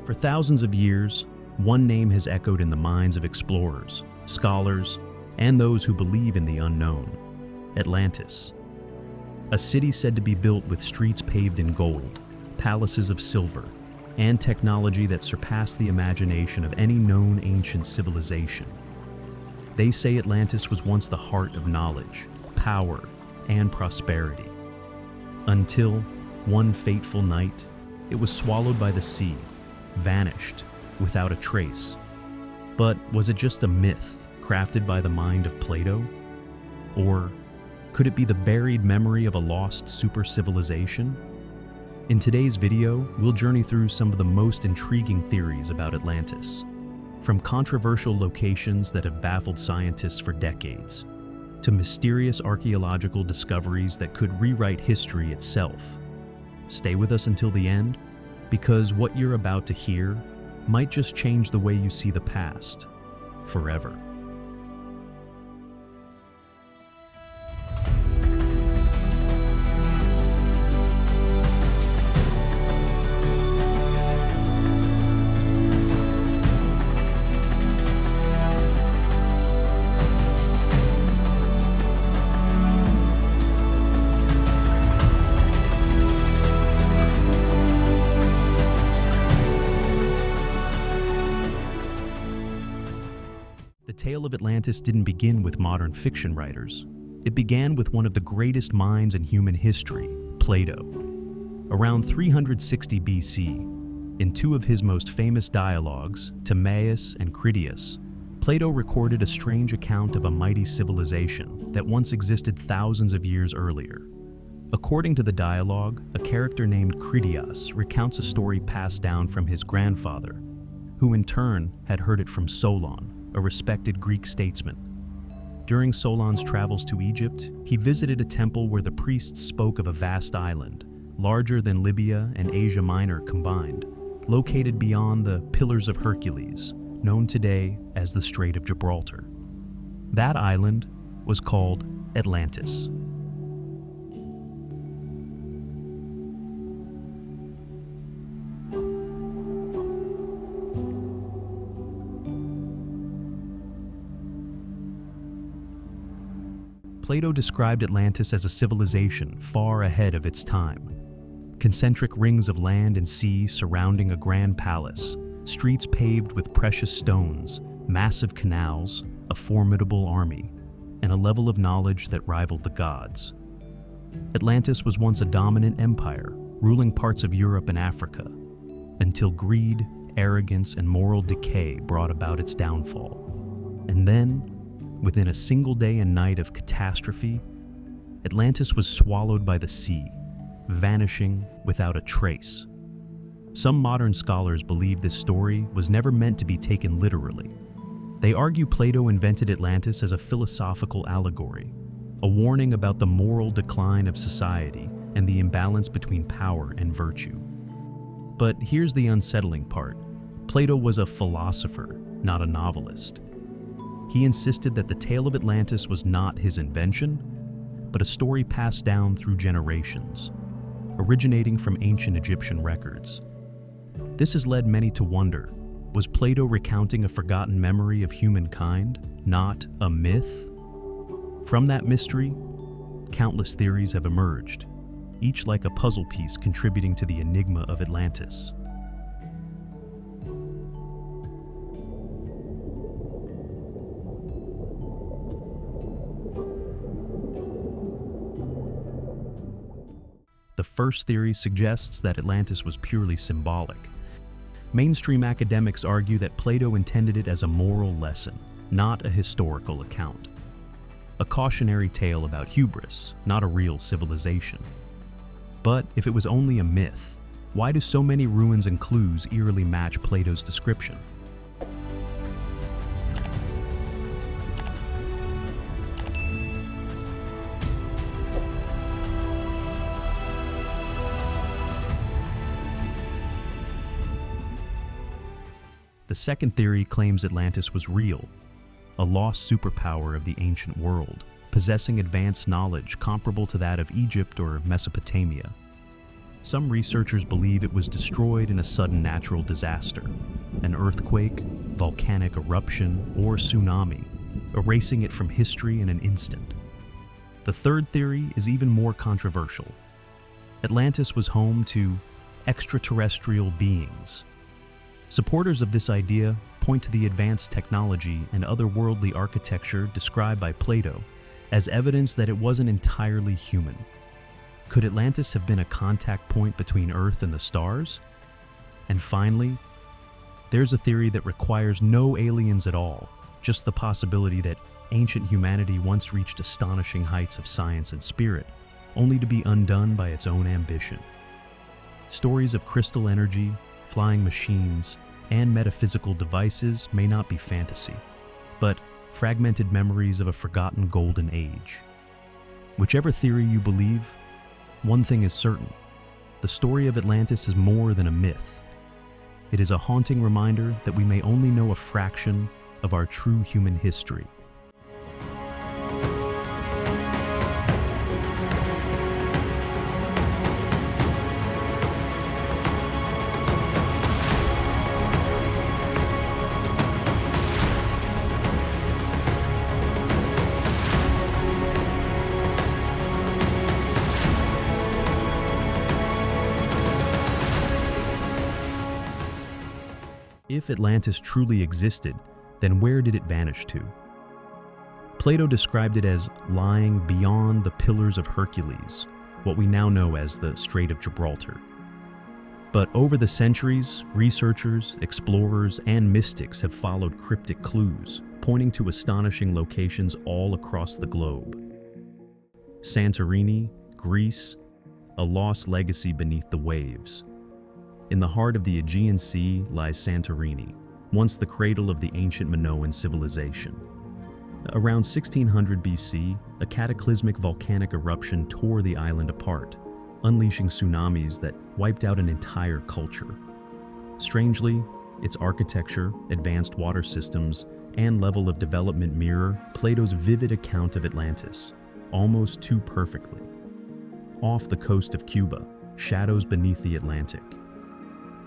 For thousands of years, one name has echoed in the minds of explorers, scholars, and those who believe in the unknown: Atlantis. A city said to be built with streets paved in gold, palaces of silver, and technology that surpassed the imagination of any known ancient civilization. They say Atlantis was once the heart of knowledge, power, and prosperity. Until, one fateful night, it was swallowed by the sea, vanished, without a trace. But was it just a myth crafted by the mind of Plato? Or could it be the buried memory of a lost super civilization? In today's video, we'll journey through some of the most intriguing theories about Atlantis. From controversial locations that have baffled scientists for decades, to mysterious archaeological discoveries that could rewrite history itself. Stay with us until the end, because what you're about to hear might just change the way you see the past forever. The tale of Atlantis didn't begin with modern fiction writers. It began with one of the greatest minds in human history, Plato. Around 360 BC, in two of his most famous dialogues, Timaeus and Critias, Plato recorded a strange account of a mighty civilization that once existed thousands of years earlier. According to the dialogue, a character named Critias recounts a story passed down from his grandfather, who in turn had heard it from Solon, a respected Greek statesman. During Solon's travels to Egypt, he visited a temple where the priests spoke of a vast island, larger than Libya and Asia Minor combined, located beyond the Pillars of Hercules, known today as the Strait of Gibraltar. That island was called Atlantis. Plato described Atlantis as a civilization far ahead of its time. Concentric rings of land and sea surrounding a grand palace, streets paved with precious stones, massive canals, a formidable army, and a level of knowledge that rivaled the gods. Atlantis was once a dominant empire, ruling parts of Europe and Africa, until greed, arrogance, and moral decay brought about its downfall. And then, within a single day and night of catastrophe, Atlantis was swallowed by the sea, vanishing without a trace. Some modern scholars believe this story was never meant to be taken literally. They argue Plato invented Atlantis as a philosophical allegory, a warning about the moral decline of society and the imbalance between power and virtue. But here's the unsettling part. Plato was a philosopher, not a novelist. He insisted that the tale of Atlantis was not his invention, but a story passed down through generations, originating from ancient Egyptian records. This has led many to wonder, was Plato recounting a forgotten memory of humankind, not a myth? From that mystery, countless theories have emerged, each like a puzzle piece contributing to the enigma of Atlantis. The first theory suggests that Atlantis was purely symbolic. Mainstream academics argue that Plato intended it as a moral lesson, not a historical account. A cautionary tale about hubris, not a real civilization. But if it was only a myth, why do so many ruins and clues eerily match Plato's description? The second theory claims Atlantis was real, a lost superpower of the ancient world, possessing advanced knowledge comparable to that of Egypt or Mesopotamia. Some researchers believe it was destroyed in a sudden natural disaster, an earthquake, volcanic eruption, or tsunami, erasing it from history in an instant. The third theory is even more controversial. Atlantis was home to extraterrestrial beings. Supporters of this idea point to the advanced technology and otherworldly architecture described by Plato as evidence that it wasn't entirely human. Could Atlantis have been a contact point between Earth and the stars? And finally, there's a theory that requires no aliens at all, just the possibility that ancient humanity once reached astonishing heights of science and spirit, only to be undone by its own ambition. Stories of crystal energy, flying machines, and metaphysical devices may not be fantasy, but fragmented memories of a forgotten golden age. Whichever theory you believe, one thing is certain: the story of Atlantis is more than a myth. It is a haunting reminder that we may only know a fraction of our true human history. If Atlantis truly existed, then where did it vanish to? Plato described it as lying beyond the Pillars of Hercules, what we now know as the Strait of Gibraltar. But over the centuries, researchers, explorers, and mystics have followed cryptic clues, pointing to astonishing locations all across the globe. Santorini, Greece, a lost legacy beneath the waves. In the heart of the Aegean Sea lies Santorini, once the cradle of the ancient Minoan civilization. Around 1600 BC, a cataclysmic volcanic eruption tore the island apart, unleashing tsunamis that wiped out an entire culture. Strangely, its architecture, advanced water systems, and level of development mirror Plato's vivid account of Atlantis, almost too perfectly. Off the coast of Cuba, shadows beneath the Atlantic.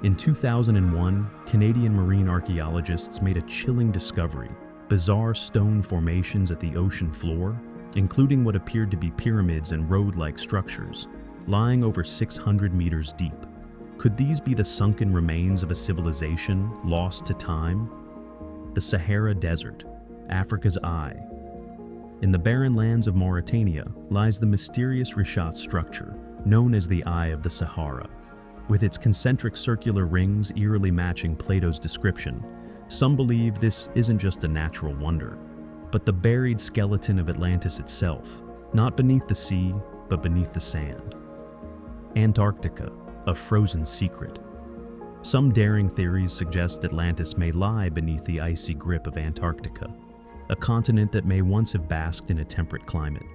In 2001, Canadian marine archaeologists made a chilling discovery: bizarre stone formations at the ocean floor, including what appeared to be pyramids and road-like structures, lying over 600 meters deep. Could these be the sunken remains of a civilization lost to time? The Sahara Desert, Africa's Eye. In the barren lands of Mauritania lies the mysterious Richat structure, known as the Eye of the Sahara. With its concentric circular rings eerily matching Plato's description, some believe this isn't just a natural wonder, but the buried skeleton of Atlantis itself, not beneath the sea, but beneath the sand. Antarctica, a frozen secret. Some daring theories suggest Atlantis may lie beneath the icy grip of Antarctica, a continent that may once have basked in a temperate climate.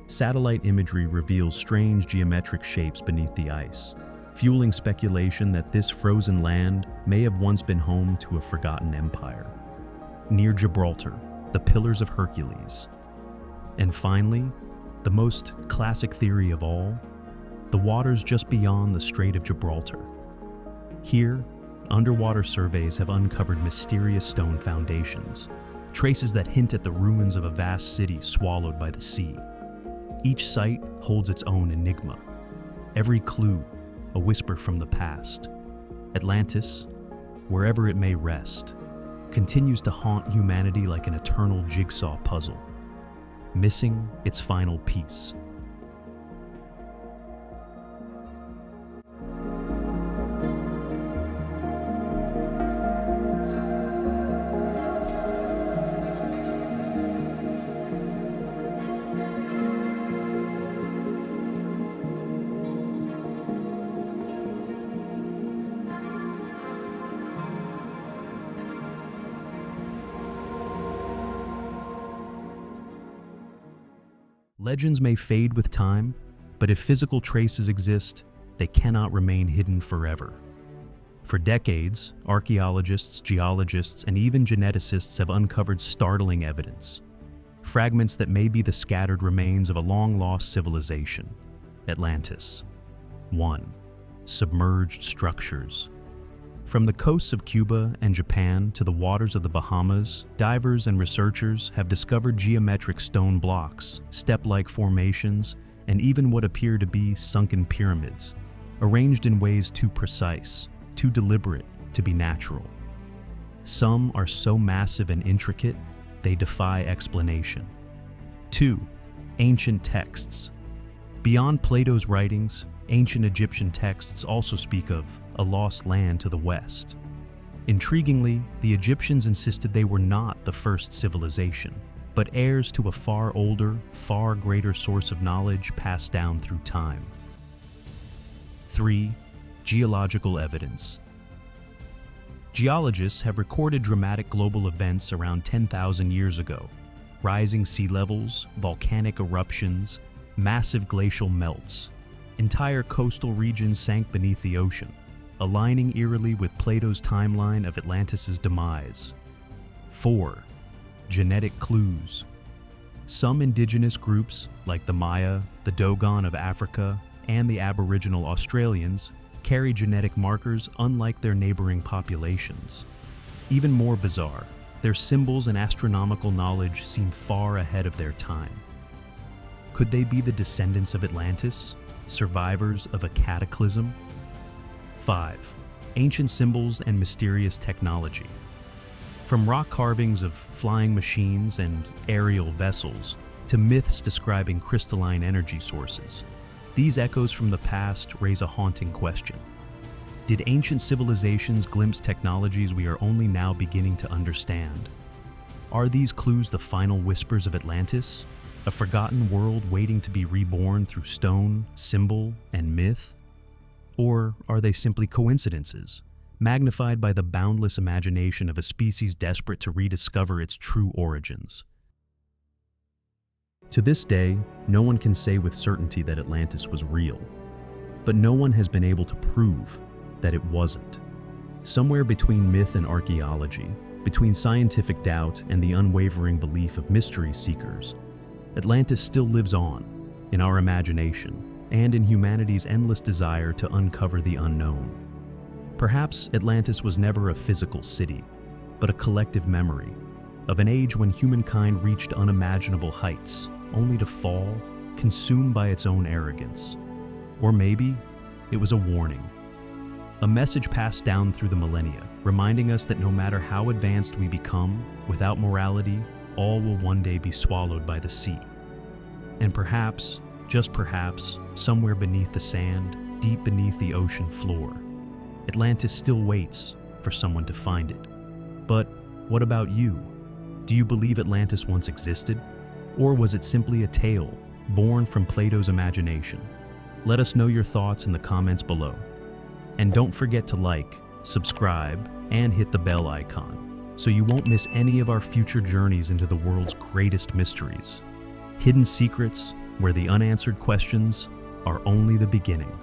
Satellite imagery reveals strange geometric shapes beneath the ice, fueling speculation that this frozen land may have once been home to a forgotten empire. Near Gibraltar, the Pillars of Hercules. And finally, the most classic theory of all, the waters just beyond the Strait of Gibraltar. Here, underwater surveys have uncovered mysterious stone foundations, traces that hint at the ruins of a vast city swallowed by the sea. Each site holds its own enigma. Every clue, a whisper from the past. Atlantis, wherever it may rest, continues to haunt humanity like an eternal jigsaw puzzle, missing its final piece. Legends may fade with time, but if physical traces exist, they cannot remain hidden forever. For decades, archaeologists, geologists, and even geneticists have uncovered startling evidence. Fragments that may be the scattered remains of a long-lost civilization, Atlantis. 1. Submerged structures. From the coasts of Cuba and Japan to the waters of the Bahamas, divers and researchers have discovered geometric stone blocks, step-like formations, and even what appear to be sunken pyramids, arranged in ways too precise, too deliberate to be natural. Some are so massive and intricate, they defy explanation. 2. Ancient texts. Beyond Plato's writings, ancient Egyptian texts also speak of a lost land to the west. Intriguingly, the Egyptians insisted they were not the first civilization, but heirs to a far older, far greater source of knowledge passed down through time. 3. Geological evidence. Geologists have recorded dramatic global events around 10,000 years ago: rising sea levels, volcanic eruptions, massive glacial melts. Entire coastal regions sank beneath the ocean, aligning eerily with Plato's timeline of Atlantis' demise. 4. Genetic clues. Some indigenous groups, like the Maya, the Dogon of Africa, and the Aboriginal Australians, carry genetic markers unlike their neighboring populations. Even more bizarre, their symbols and astronomical knowledge seem far ahead of their time. Could they be the descendants of Atlantis, survivors of a cataclysm? 5. Ancient symbols and mysterious technology. From rock carvings of flying machines and aerial vessels to myths describing crystalline energy sources, these echoes from the past raise a haunting question. Did ancient civilizations glimpse technologies we are only now beginning to understand? Are these clues the final whispers of Atlantis, a forgotten world waiting to be reborn through stone, symbol, and myth? Or are they simply coincidences, magnified by the boundless imagination of a species desperate to rediscover its true origins? To this day, no one can say with certainty that Atlantis was real, but no one has been able to prove that it wasn't. Somewhere between myth and archaeology, between scientific doubt and the unwavering belief of mystery seekers, Atlantis still lives on, in our imagination, and in humanity's endless desire to uncover the unknown. Perhaps Atlantis was never a physical city, but a collective memory of an age when humankind reached unimaginable heights, only to fall, consumed by its own arrogance. Or maybe it was a warning, a message passed down through the millennia, reminding us that no matter how advanced we become, without morality, all will one day be swallowed by the sea. And perhaps, just perhaps, somewhere beneath the sand, deep beneath the ocean floor, Atlantis still waits for someone to find it. But what about you? Do you believe Atlantis once existed? Or was it simply a tale born from Plato's imagination? Let us know your thoughts in the comments below. And don't forget to like, subscribe, and hit the bell icon so you won't miss any of our future journeys into the world's greatest mysteries. Hidden secrets where the unanswered questions are only the beginning.